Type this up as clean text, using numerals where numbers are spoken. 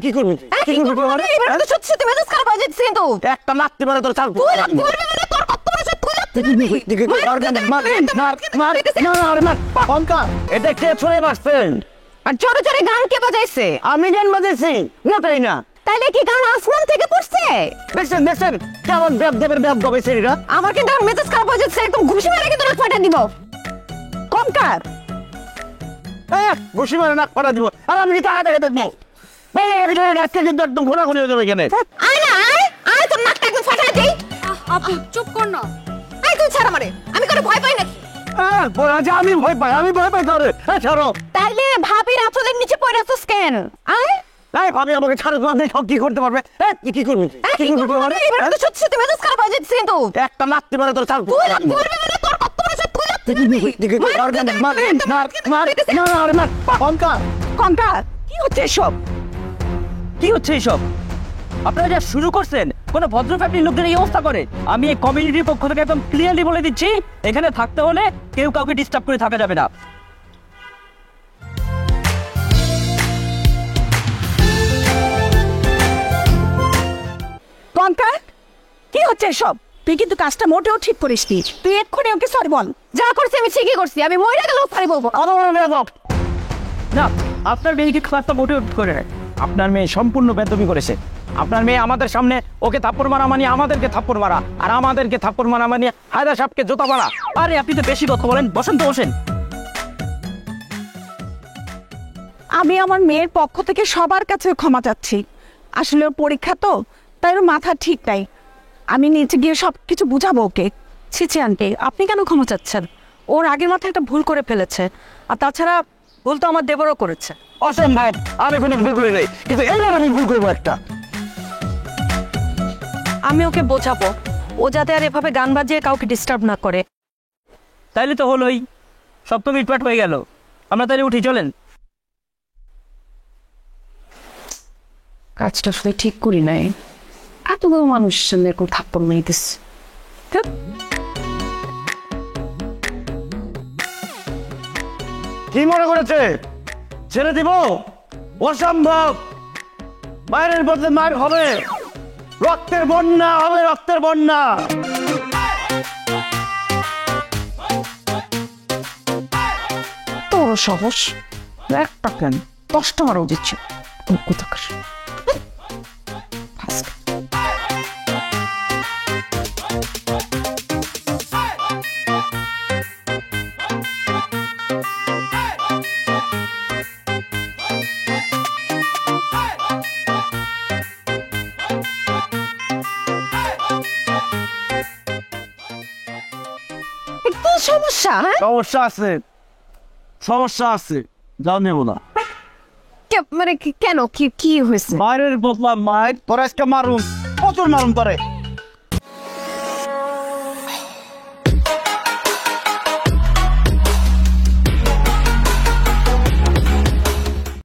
কি করবি কি করবি মানে এবার তো সত্যি সত্যি মেজাজ খারাপ হয়ে যাচ্ছে কিন্তু একটা মারতে মারে তোর চাল এটা কে ছড়ে মারছেন আর জোরে জোরে গান কে বাজাইছে আমি গান বাজাইছি না তাই না তাইলে কি গান আসমান থেকে পড়ছে দেখছেন দেখছেন কেমন ব্যাপ দেবের ব্যাপ গবেছে এরা আমার কিন্তু আর মেজাজ খারাপ হয়ে যাচ্ছে একদম ঘুষি মেরে কিন্তু নাক ফাটা দিব কমকার ঘুষি মারে নাক ফাটা দিব আর আমি টাকা টাকা দেবো আজকে কিন্তু একদম ঘোরাঘুরি হয়ে যাবে এখানে আয় না আয় তোর নাকটা একদম ফাটাই দেই আপু চুপ কর না। আয় তুই ছাড় আমারে আমি কোনো ভয় পাই নাকি আমি ভয় পাই ধরে ছাড়ো তাইলে ভাবির আঁচলের নিচে পড়ে আছিস কেন আয় তাই ভাবি আমাকে ছাড়ো তোমার কি করতে পারবে কি করবি কি করবি মানে এবার তো সত্যি সত্যি মেজাজ খারাপ হয়ে যাচ্ছে কিন্তু একটা মারতে মারে তোর চাল কমকার কি হচ্ছে এসব কি হচ্ছে এইসব? আপনারা যা শুরু করছেন কোন ভদ্র ফ্যামিলির লোকদের এই অবস্থা করে। আমি এই কমিউনিটির পক্ষ থেকে একদম ক্লিয়ারলি বলে দিচ্ছি, এখানে থাকতে হলে কেউ কাউকে ডিস্টার্ব করে থাকা যাবে না। কমকার কি হচ্ছে এসব তুই কিন্তু কাজটা মোটেও ঠিক করিসনি তুই এক্ষুনি ওকে সরি বল যা করছি আমি ঠিকই করছি আমি মহিলা গেলেও সরি বলবো না, আপনার মেয়েকে ক্লাসটা মোটিভেট করে না। আপনার মেয়ে সম্পূর্ণ বেদবি করেছে। আপনার মেয়ে আমাদের সামনে ওকে থাপ্পড় মারা মানে আমাদেরকে থাপ্পড় মারা, আর আমাদেরকে থাপ্পড় মারা মানে হায়দার সাহেবকে জুতা মারা। আরে আপনি তো বেশি কথা বলেন, বসেন তো বসেন। আমি আমার মেয়ের পক্ষ থেকে সবার কাছে ক্ষমা চাচ্ছি আসলে ওর পরীক্ষা তো তাই ওর মাথা ঠিক নাই আমি নিচে গিয়ে সব কিছু বুঝাবো ওকে ছিছি আন্টি আপনি কেন ক্ষমা চাচ্ছেন ওর আগের মাথায় একটা ভুল করে ফেলেছে আর তাছাড়া ভুল তো আমার দেবরও করেছে অসীম ভাই আমি কোনো ভুল করি নাই কিন্তু এইবার আমি ভুল করবো একটা আমি ওকে বোঝাবো ও যাতে আর এভাবে গান বাজিয়ে কাউকে ডিস্টার্ব না করে। তাইলে তো হলোই, সব তো মিটমাট হয়ে গেল। আমরা তাহলে উঠি, চলেন। কাজটা আসলে ঠিক করি নাই, এত বড় মানুষ সামনে এরকম থাপ্পড় মেরেছে। কি মনে করেছে ছেড়ে দিব? অসম্ভব। মায়ের বদলে মায়ের হবে, রক্তের বন্যা হবে, রক্তের বন্যা। তোর সাহস একটা কেন 10টা মারা উচিত ছিল কোথাকার কি সমস্যা হ্যাঁ সমস্যা আছে, সমস্যা আছে, যাও নেবো না। মানে কেন কি কি হয়েছে মায়ের বদলা মায়ের তোর আজকে মারুন, প্রচুর মারুন তোরে।